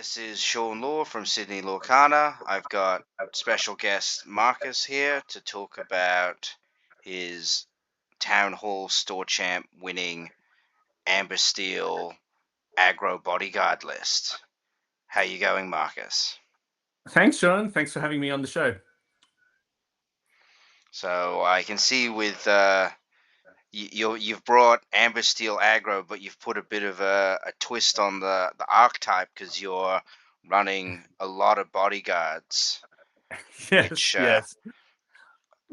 This is Sean Law from Sydney Lorcana. I've got special guest Marcus here to talk about his Town Hall Store Champ winning Amber Steel aggro bodyguard list. How you going, Marcus? Thanks, Sean. Thanks for having me on the show. So I can see with you've brought Amber Steel aggro, but you've put a bit of a twist on the archetype because you're running a lot of bodyguards, Yes, which yes.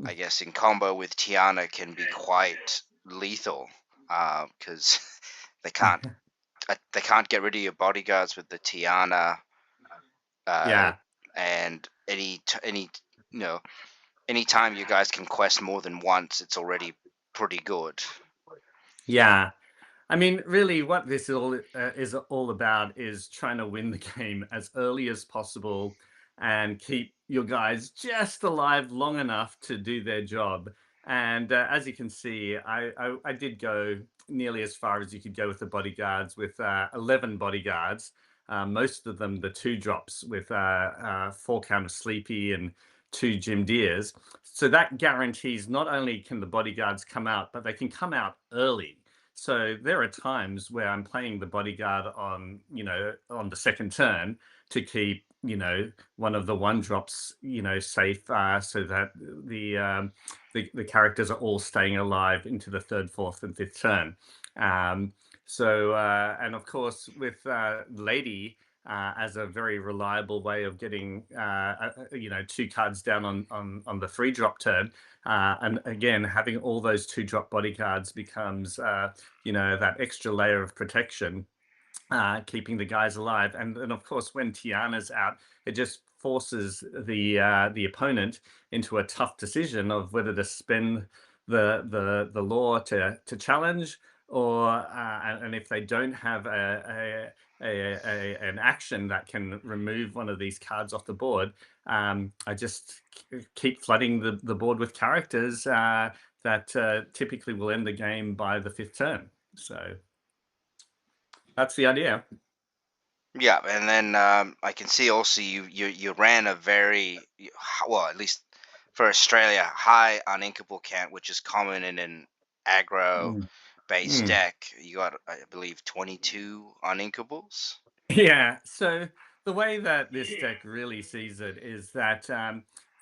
I guess in combo with Tiana can be quite lethal because they can't they can't get rid of your bodyguards with the Tiana, uh, Yeah, and any you know anytime you guys can quest more than once, it's already pretty good. yeah. I mean, really, what this is all about is trying to win the game as early as possible and keep your guys just alive long enough to do their job. And as you can see, I did go nearly as far as you could go with the bodyguards, with 11 bodyguards. Most of them the two drops with four count of sleepy and two Jim Deers. So that guarantees not only can the bodyguards come out, but they can come out early. So there are times where I'm playing the bodyguard on the second turn to keep, one of the one drops, safe, so that the characters are all staying alive into the third, fourth, and fifth turn. And of course, with Lady as a very reliable way of getting, two cards down on the three drop turn. And again, having all those two drop bodyguards becomes, that extra layer of protection, keeping the guys alive. And of course, when Tiana's out, it just forces the opponent into a tough decision of whether to spend the law to challenge, or and if they don't have an action that can remove one of these cards off the board, I just keep flooding the board with characters that typically will end the game by the fifth turn. So that's the idea. Yeah, and then I can see also you ran a well, at least for Australia, high uninkable count, which is common in an aggro Mm. based Mm. deck. You got, I believe, 22 uninkables. Yeah. So the way that this deck really sees it is that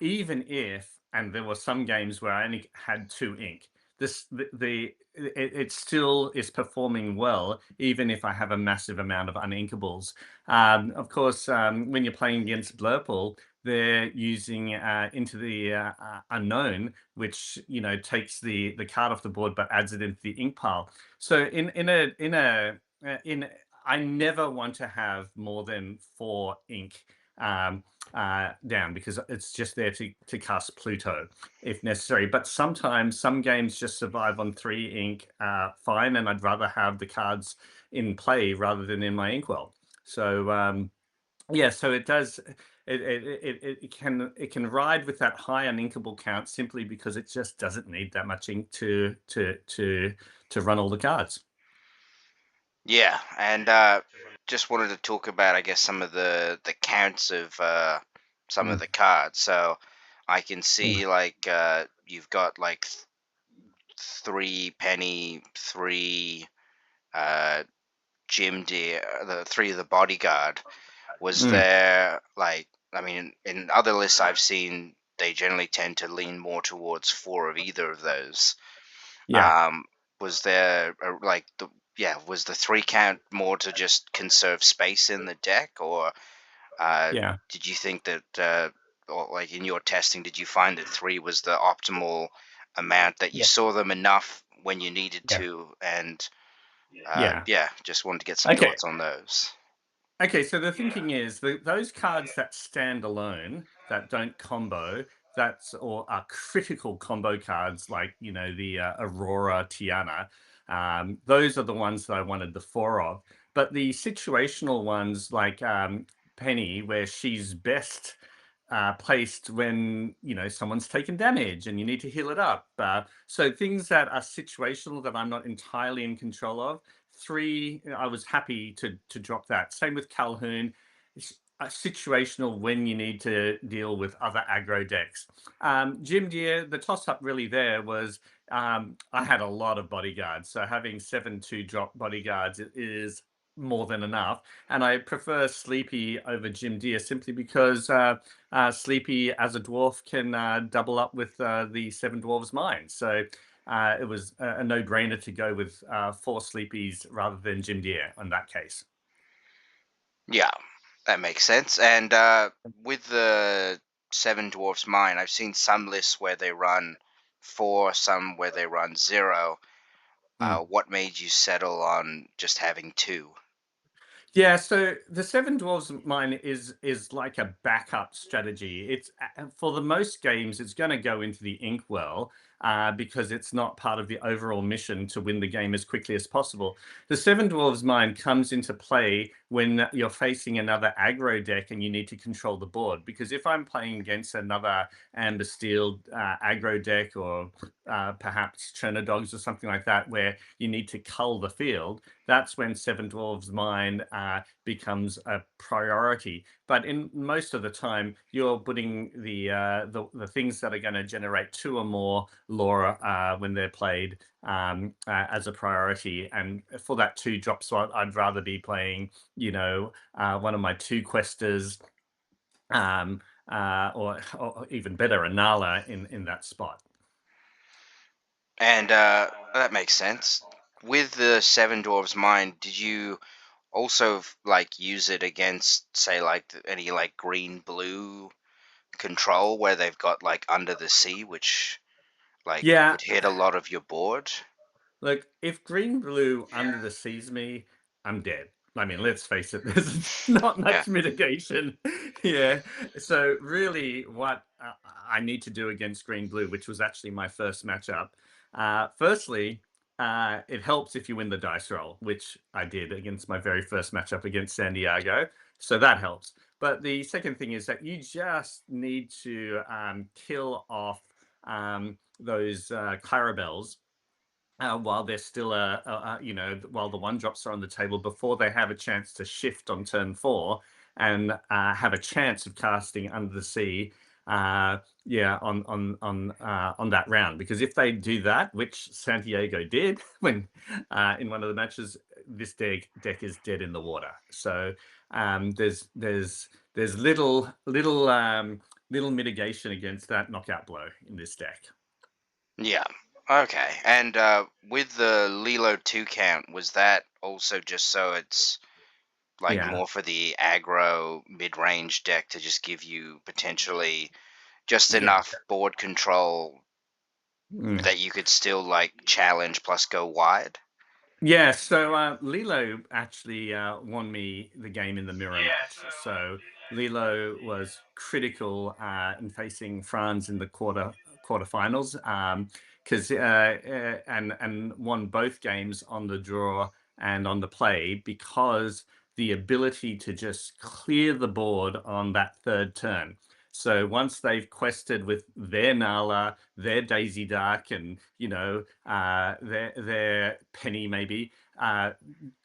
even if, and there were some games where I only had two ink, it still is performing well, even if I have a massive amount of uninkables. Of course, when you're playing against Blurple, they're using into the unknown, which takes the card off the board but adds it into the ink pile. So in I never want to have more than four ink down, because it's just there to cast Pluto if necessary. But sometimes some games just survive on three ink fine, and I'd rather have the cards in play rather than in my inkwell. So yeah, so it does. It can ride with that high uninkable count simply because it just doesn't need that much ink to run all the cards. Yeah, and just wanted to talk about, I guess, some of the counts of some of Mm, the cards. So I can mm, see like you've got like three penny, three uh, Jim Deer, the three of the bodyguard. Was mm. there like, I mean, in other lists I've seen, they generally tend to lean more towards four of either of those. Yeah, Um, was there like was the three count more to just conserve space in the deck, or yeah, did you think that, or like in your testing, did you find that three was the optimal amount, that you yeah, saw them enough when you needed yeah, to? And yeah. yeah, just wanted to get some Okay. thoughts on those. Okay, so the thinking is that those cards that stand alone, that don't combo, or are critical combo cards, like the Aurora Tiana. Those are the ones that I wanted the four of. But the situational ones, like Penny, where she's best placed when someone's taken damage and you need to heal it up. So things that are situational that I'm not entirely in control of. Three, I was happy to drop that. Same with Calhoun. situational when you need to deal with other aggro decks. Jim Deere, the toss up really there was I had a lot of bodyguards, so having 7/2 drop bodyguards is more than enough. And I prefer Sleepy over Jim Deere simply because Sleepy as a dwarf can double up with the Seven Dwarves Mine. So it was a no-brainer to go with 4 Sleepies rather than Jim Deere in that case. Yeah, that makes sense. And with the Seven Dwarfs Mine, I've seen some lists where they run four, some where they run zero. Mm. What made you settle on just having two? Yeah, so the Seven Dwarves Mine is like a backup strategy. It's for the most games, it's going to go into the inkwell because it's not part of the overall mission to win the game as quickly as possible. The Seven Dwarves Mine comes into play when you're facing another aggro deck and you need to control the board. Because if I'm playing against another Amber Steel aggro deck or perhaps Cherno Dogs or something like that, where you need to cull the field, that's when Seven Dwarves Mine becomes a priority. But in most of the time, you're putting the things that are going to generate 2 or more lore when they're played as a priority. And for that 2 drop slot, I'd rather be playing, one of my 2 questers, or even better, a Nala in that spot. And that makes sense. With the Seven Dwarfs Mine, did you also like use it against, say, like any like green blue control where they've got like Under the Sea, which like Yeah, would hit a lot of your board? look, if green blue under the seas me, I'm dead. I mean, let's face it, there's not Yeah. much mitigation. Yeah. So really what I need to do against green blue, which was actually my first matchup. Firstly, it helps if you win the dice roll, which I did against my very first matchup against San Diego. So that helps. But the second thing is that you just need to kill off those Clarabelles while they're still while the 1 drops are on the table before they have a chance to shift on turn 4 and have a chance of casting Under the Sea. Yeah, on that round, because if they do that, which Santiago did when in one of the matches, this deck is dead in the water. So there's little mitigation against that knockout blow in this deck. Yeah. Okay. And with the Lilo 2 count, was that also just so it's like Yeah, more for the aggro mid-range deck to just give you potentially just yeah. enough board control Mm. that you could still like challenge plus go wide? Yeah, so Lilo actually won me the game in the mirror match. So Lilo was critical in facing Franz in the quarterfinals, because and won both games on the draw and on the play, because the ability to just clear the board on that third turn. So once they've quested with their Nala, their Daisy Dark, and their Penny maybe, uh,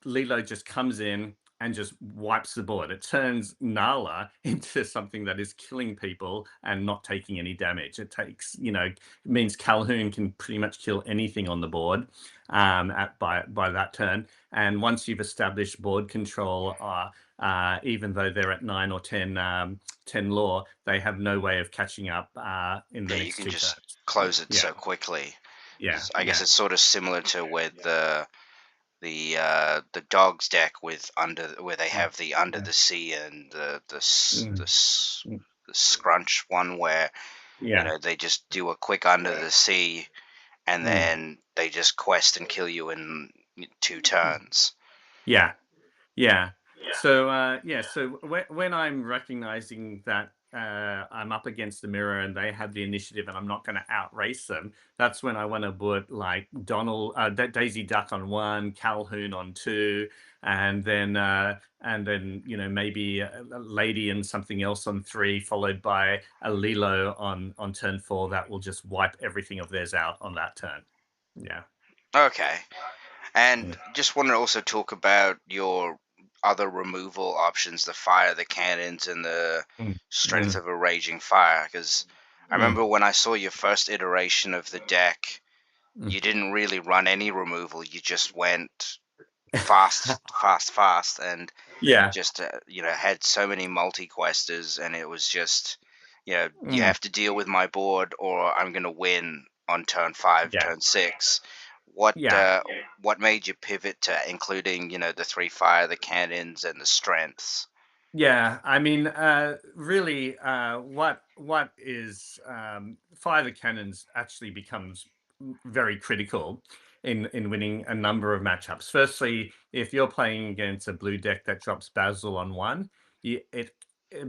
Lilo just comes in and just wipes the board. It turns Nala into something that is killing people and not taking any damage. It takes, it means Calhoun can pretty much kill anything on the board by that turn. And once you've established board control, even though they're at 9 or 10 lore, they have no way of catching up in the Yeah, you next can two just turns. close it Yeah, so quickly. yeah, I guess yeah, it's sort of similar to with the dogs deck with under where they mm, have the under yeah, the sea and mm, mm, the scrunch one where yeah. they just do a quick under the sea and Mm. then they just quest and kill you in 2 turns. Yeah, yeah. So so when I'm recognizing that I'm up against the mirror and they have the initiative and I'm not going to outrace them, that's when I want to put like Daisy Duck on 1, Calhoun on 2, and then maybe a Lady and something else on 3, followed by a Lilo on turn 4 that will just wipe everything of theirs out on that turn. Yeah. Okay. And Mm. just want to also talk about your other removal options, the fire, the cannons, and the Mm, strength mm, of a raging fire. Because I mm, remember when I saw your first iteration of the deck, mm. you didn't really run any removal. You just went fast, fast, fast, and Yeah. just had so many multi-questers, and it was just you Mm, have to deal with my board, or I'm gonna win on turn 5, yeah. turn 6. What Yeah. uh, what made you pivot to including the three fire, the cannons, and the strengths? Yeah, I mean, really, what is fire the cannons actually becomes very critical in winning a number of matchups. Firstly, if you're playing against a blue deck that drops Basil on one,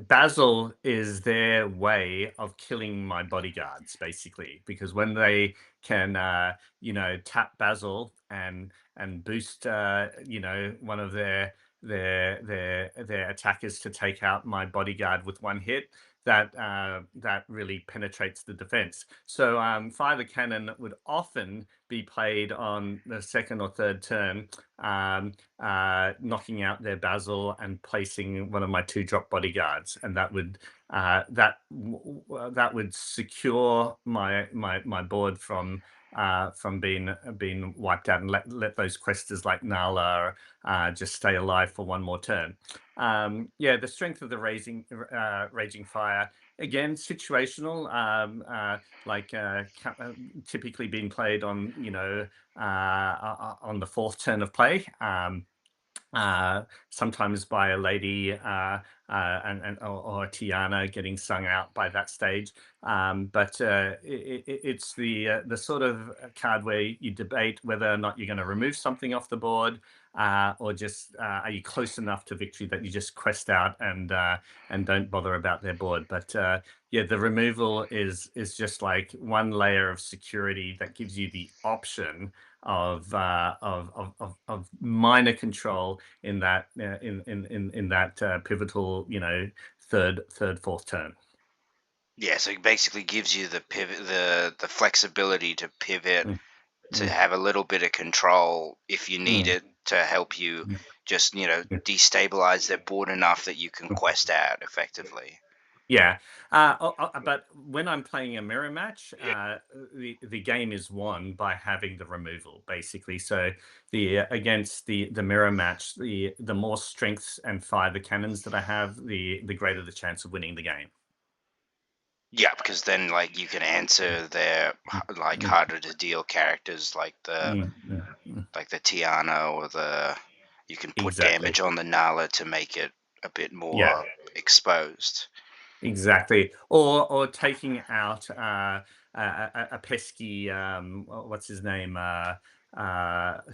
Basil is their way of killing my bodyguards, basically, because when they can, tap Basil and boost, one of their attackers to take out my bodyguard with one hit. That really penetrates the defense. So fire the cannon would often be played on the second or third turn, knocking out their basil and placing one of my 2-drop bodyguards, and that would secure my board from being wiped out, and let those questers like Nala just stay alive for one more turn. Yeah, the strength of the raging fire, again, situational. Typically being played on on the fourth turn of play. Sometimes by a lady or Tiana getting sung out by that stage. But it's the sort of card where you debate whether or not you're going to remove something off the board, or just are you close enough to victory that you just quest out and don't bother about their board. But yeah, the removal is just like one layer of security that gives you the option of minor control in that in that pivotal, third, fourth turn. Yeah, so it basically gives you the pivot, the flexibility to pivot, Mm, to mm, have a little bit of control if you need mm, it, to help you mm, just mm, destabilize their board enough that you can mm. quest out effectively. Yeah, but when I'm playing a mirror match, the game is won by having the removal, basically. So against the mirror match, the more strengths and fire the cannons that I have, the greater the chance of winning the game. Yeah, because then like you can answer their like Mm, harder to deal characters mm, mm, mm. like the Tiana, or the you can put Exactly. damage on the Nala to make it a bit Yeah. more exposed. Exactly. Or taking out a pesky what's his name?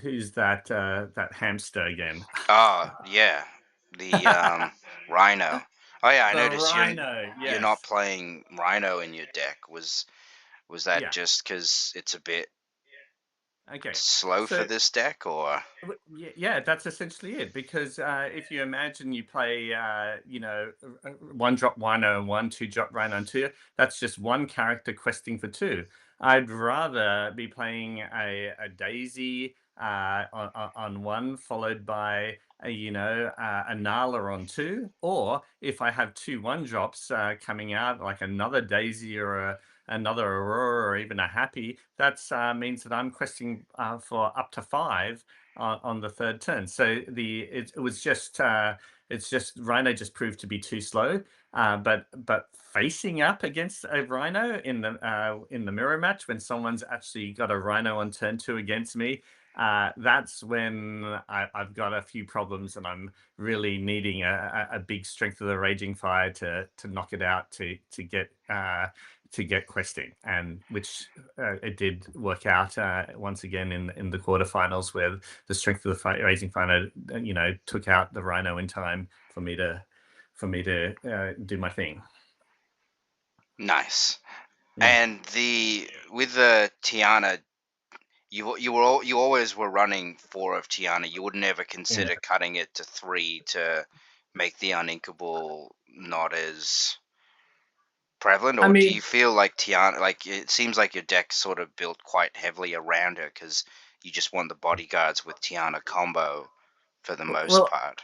Who's that hamster again? Oh yeah, the Rhino. Oh yeah, I The noticed rhino. you're not Yes. playing Rhino in your deck. Was that Yeah. just because it's a bit Okay. slow for So this deck, or? Yeah, that's essentially it. Because if you imagine you play, 1-drop Wino and 2-drop Rhino and two, that's just one character questing for two. I'd rather be playing a Daisy on one, followed by a Nala on two, or if I have two 1-drops coming out, like another Daisy or another Aurora or even a Happy, that means that I'm questing for up to five on the third turn. So it was just it's just Rhino just proved to be too slow. But facing up against a Rhino in the mirror match, when someone's actually got a Rhino on turn two against me, that's when I've got a few problems, and I'm really needing a big strength of the Raging Fire to knock it out to get questing, and which it did work out once again in the quarterfinals, where the strength of the Raging Fire, took out the Rhino in time for me to do my thing. Nice. Mm, And the with the Tiana, you always were running four of Tiana. You would never mm. consider cutting it to three to make the uninkable not as prevalent, I or do you mean, feel like Tiana, like it seems like your deck sort of built quite heavily around her because you just want the bodyguards with Tiana combo for the most well, part?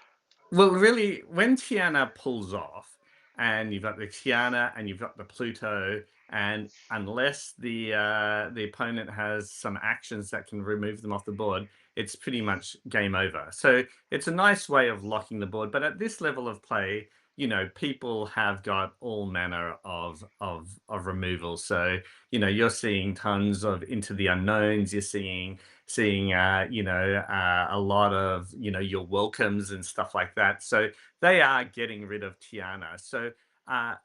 Well, really, when Tiana pulls off, and you've got the Tiana and you've got the Pluto, and unless the opponent has some actions that can remove them off the board, it's pretty much game over. So it's a nice way of locking the board. But at this level of play, people have got all manner of removal. So you're seeing tons of into the unknowns. You're seeing a lot of your welcomes and stuff like that. So they are getting rid of Tiana.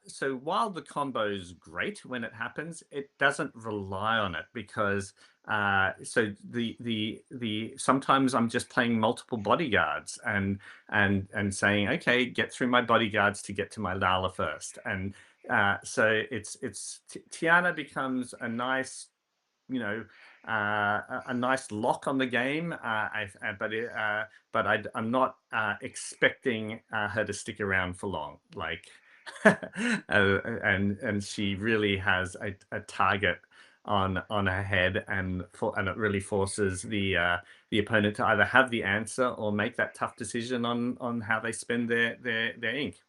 So while the combo is great when it happens, it doesn't rely on it because the sometimes I'm just playing multiple bodyguards and saying, okay, get through my bodyguards to get to my Lala first. And so Tiana becomes a nice, you know, a nice lock on the game. I'm not expecting her to stick around for long. Like, and she really has a target on her head, and it really forces the opponent to either have the answer or make that tough decision on how they spend their ink.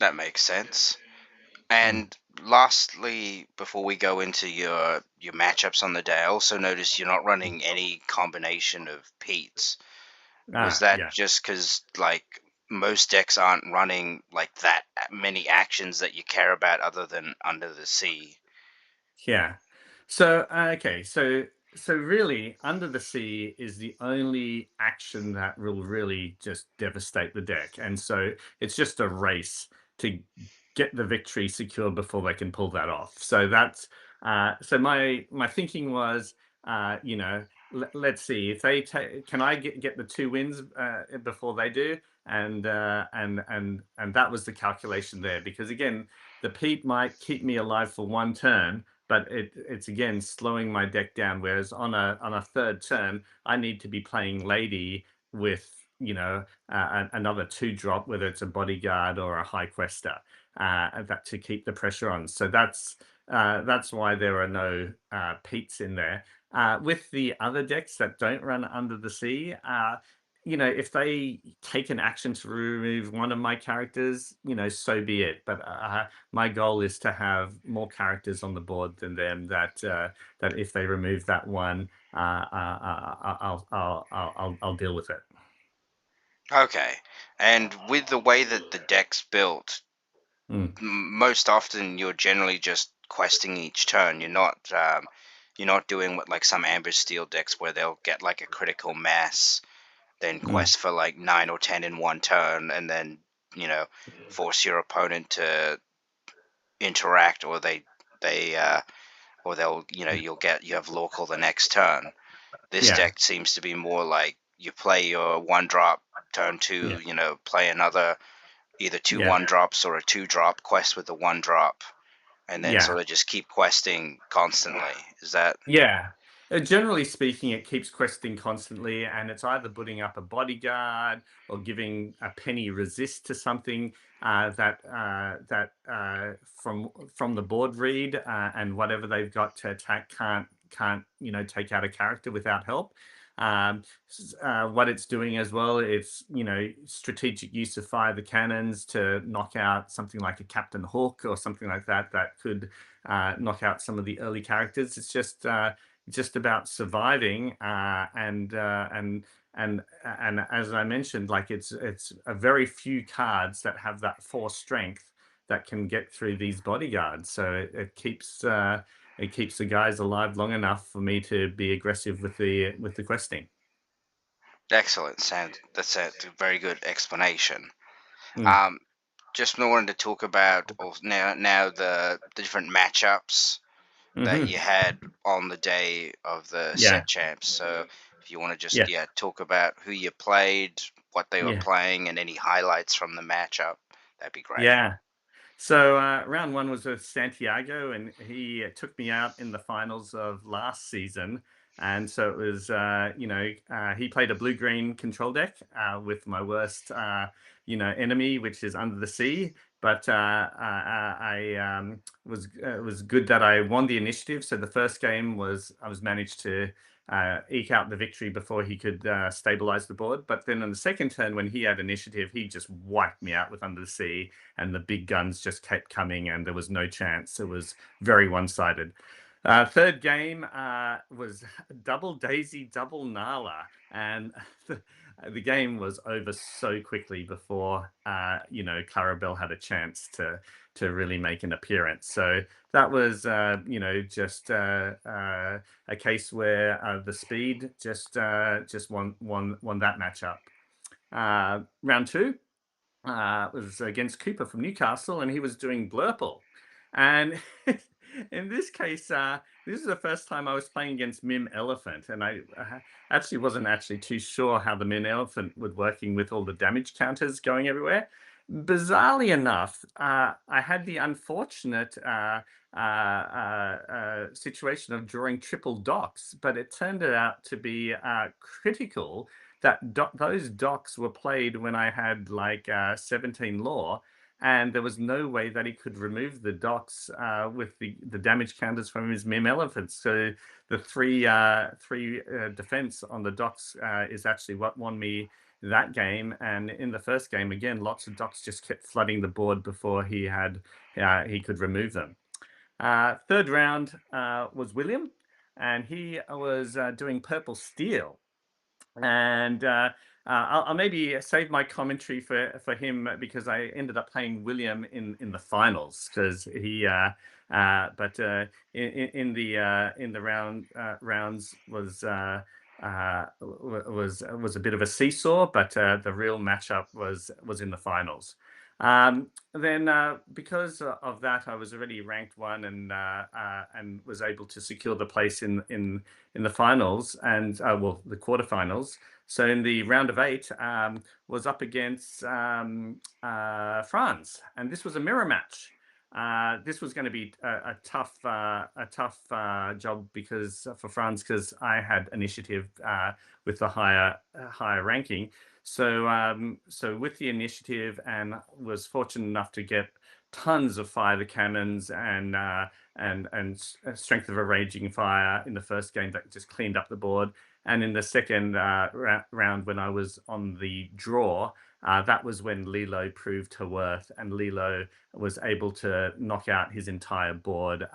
That makes sense. Mm. And lastly, before we go into your matchups on the day, I also noticed you're not running any combination of Pete's. Was that Yeah. just because like most decks aren't running like that many actions that you care about other than Under the Sea? Yeah. So really, Under the Sea is the only action that will really just devastate the deck, and so it's just a race to get the victory secured before they can pull that off. So my thinking was, let's see if they can I get the two wins before they do, and that was the calculation there because again, the Pete might keep me alive for one turn, but it's again slowing my deck down. Whereas on a third turn, I need to be playing Lady with another two drop, whether it's a bodyguard or a high quester, that to keep the pressure on. So that's why there are no Pete's in there. With the other decks that don't run Under the Sea, if they take an action to remove one of my characters, so be it. But my goal is to have more characters on the board than them. That if they remove that one, I'll deal with it. Okay. And with the way that the deck's built, Mm, most often you're generally just questing each turn. You're not doing what like some Amber Steel decks where they'll get like a critical mass, then mm, quest for like 9 or 10 in one turn, and then you know force your opponent to interact, or they or they'll yeah, you have local the next turn. This yeah, deck seems to be more like you play your one drop, turn two, yeah, play another either two yeah, one drops or a two drop quest with the one drop, and then yeah. sort of just keep questing constantly. Is that Yeah. Generally speaking, it keeps questing constantly, and it's either putting up a bodyguard or giving a penny resist to something that from the board read, and whatever they've got to attack can't take out a character without help. What it's doing as well, it's strategic use of fire the cannons to knock out something like a Captain Hook or something like that could knock out some of the early characters. It's just about surviving, and as I mentioned, like it's a very few cards that have that force strength that can get through these bodyguards. So it keeps the guys alive long enough for me to be aggressive with the questing. excellent? That's a very good explanation. Mm, Um, just wanted to talk about now the different matchups that hmm. you had on the day of the Yeah, set champs. So if you want to just yeah, talk about who you played, what they were yeah, playing, and any highlights from the matchup, that'd be great. yeah. So round one was with Santiago, and he took me out in the finals of last season. And so it was, he played a blue green control deck with my worst, enemy, which is Under the Sea. but it was good that I won the initiative. So the first game was I was managed to eke out the victory before he could stabilize the board. But then on the second turn, when he had initiative, he just wiped me out with Under the Sea, and the big guns just kept coming, and there was no chance. It was very one-sided. Third game was double Daisy, double Nala, and the game was over so quickly before Clarabelle had a chance to really make an appearance. So that was just a case where the speed just won that matchup. Round two was against Cooper from Newcastle, and he was doing Blurple. And in this case, this is the first time I was playing against Mim Elephant, and I actually wasn't actually too sure how the Mim Elephant was working with all the damage counters going everywhere. Bizarrely enough, I had the unfortunate situation of drawing triple docks, but it turned out to be critical that those docks were played when I had like 17 law, and there was no way that he could remove the docks with the damage counters from his Mim Elephants. So the three defense on the docks is actually what won me that game. And in the first game, again, lots of docks just kept flooding the board before he could remove them. Third round was William, and he was doing Purple Steel. And I'll maybe save my commentary for him because I ended up playing William in the finals because he. But in the rounds was a bit of a seesaw, but the real matchup was in the finals. Then, because of that, I was already ranked one and was able to secure the place in the finals and the quarterfinals. So in the round of 8, was up against France, and this was a mirror match. This was going to be a tough job because for France, because I had initiative with the higher ranking. So with the initiative, and was fortunate enough to get tons of fire the cannons and strength of a raging fire in the first game that just cleaned up the board. And in the second round, when I was on the draw, that was when Lilo proved her worth, and Lilo was able to knock out his entire board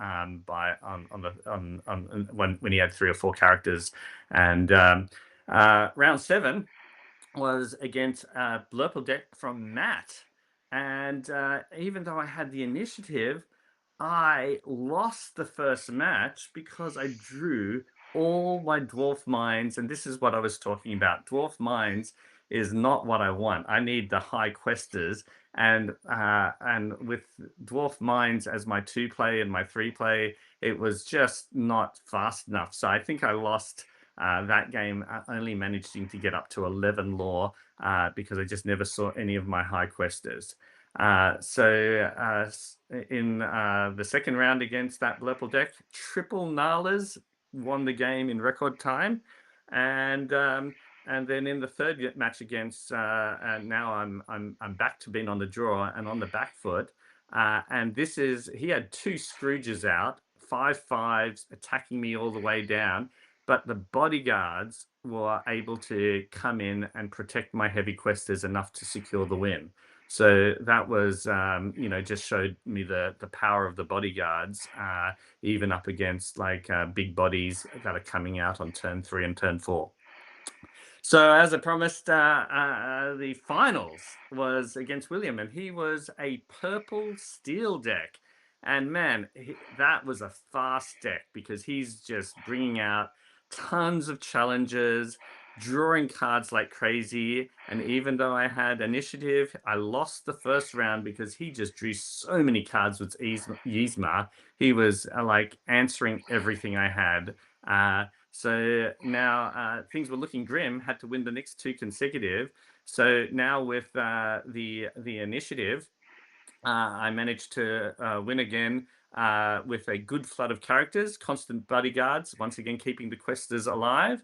when he had 3 or 4 characters. And round 7 was against Blurple deck from Matt. And even though I had the initiative, I lost the first match because I drew all my dwarf mines, and this is what I was talking about. Dwarf mines is not what I want. I need the high questers, and with dwarf mines as my 2-play and my 3-play, it was just not fast enough. So I think I lost that game, only managing to get up to 11 law because I just never saw any of my high questers. So in the second round against that Blurple deck, triple Nalas won the game in record time, and then in the third match against, and now I'm back to being on the draw and on the back foot, and he had 2 Scrooges out, 5/5s attacking me all the way down, but the bodyguards were able to come in and protect my heavy questers enough to secure the win. So that was, just showed me the power of the bodyguards, even up against like big bodies that are coming out on turn 3 and turn 4. So as I promised, the finals was against William, and he was a purple steel deck. And man, that was a fast deck because he's just bringing out tons of challenges, drawing cards like crazy. And even though I had initiative, I lost the first round because he just drew so many cards with Yzma. He was like answering everything I had. So now things were looking grim. Had to win the next 2 consecutive. So now with the initiative, I managed to win again with a good flood of characters, constant bodyguards, once again keeping the questers alive.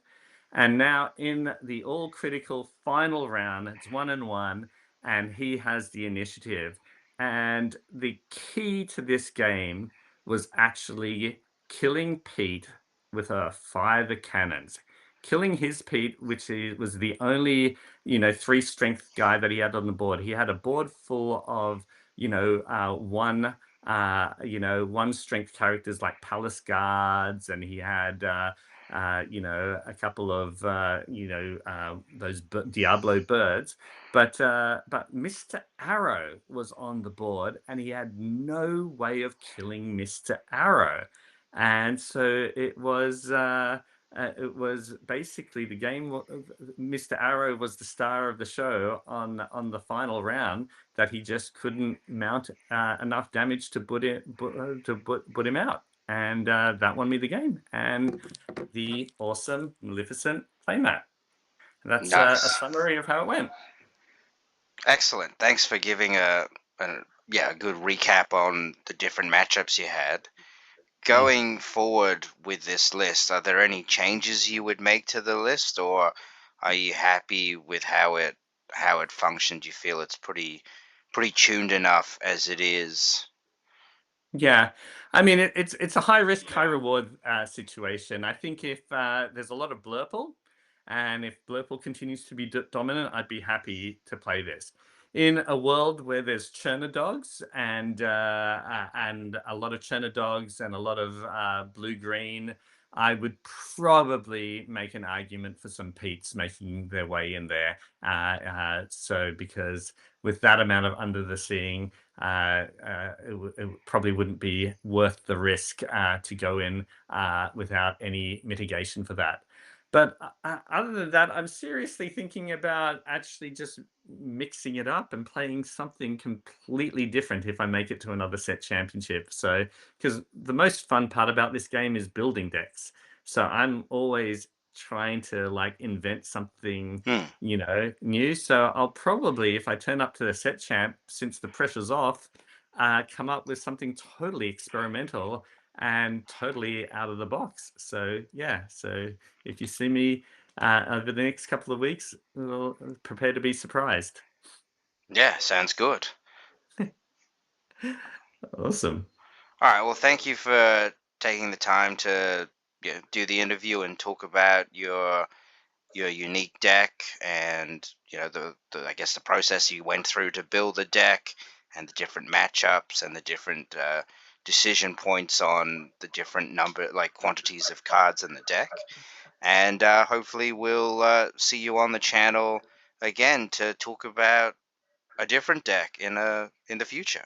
And now in the all-critical final round, it's 1-1, and he has the initiative. And the key to this game was actually killing Pete with a five cannons. Killing his Pete, which was the only, three strength guy that he had on the board. He had a board full of, one strength characters like Palace Guards, and he had, a couple of, those Diablo birds. But Mr. Arrow was on the board, and he had no way of killing Mr. Arrow, and so it was basically the game. Mr. Arrow was the star of the show on the final round that he just couldn't mount enough damage to put him out, and that won me the game. And the awesome, magnificent playmat. That's a Nice. summary of how it went. Excellent. Thanks for giving a good recap on the different matchups you had. Mm. Going forward with this list, are there any changes you would make to the list, or are you happy with how it functioned? You feel it's pretty tuned enough as it is? Yeah, I mean it's a high risk, high reward situation. I think if there's a lot of Blurple, and if Blurple continues to be dominant, I'd be happy to play this. In a world where there's Churner dogs and a lot of Churner dogs and a lot of blue green, I would probably make an argument for some Pete's making their way in there. So because with that amount of under the seeing, it probably wouldn't be worth the risk to go in without any mitigation for that. But other than that, I'm seriously thinking about actually just mixing it up and playing something completely different if I make it to another set championship. So, because the most fun part about this game is building decks. So I'm always trying to like invent something Hmm. new. So I'll probably, if I turn up to the set champ, since the pressure's off, come up with something totally experimental and totally out of the box. So yeah, so if you see me over the next couple of weeks, well, prepare to be surprised. Yeah, sounds good. Awesome. All right. Well, thank you for taking the time to do the interview and talk about your unique deck, and the I guess the process you went through to build the deck, and the different matchups, and the different decision points on the different number, like quantities of cards in the deck. And hopefully we'll see you on the channel again to talk about a different deck in the future.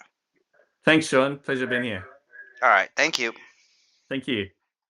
Thanks, Sean. Pleasure being here. All right. Thank you. Thank you.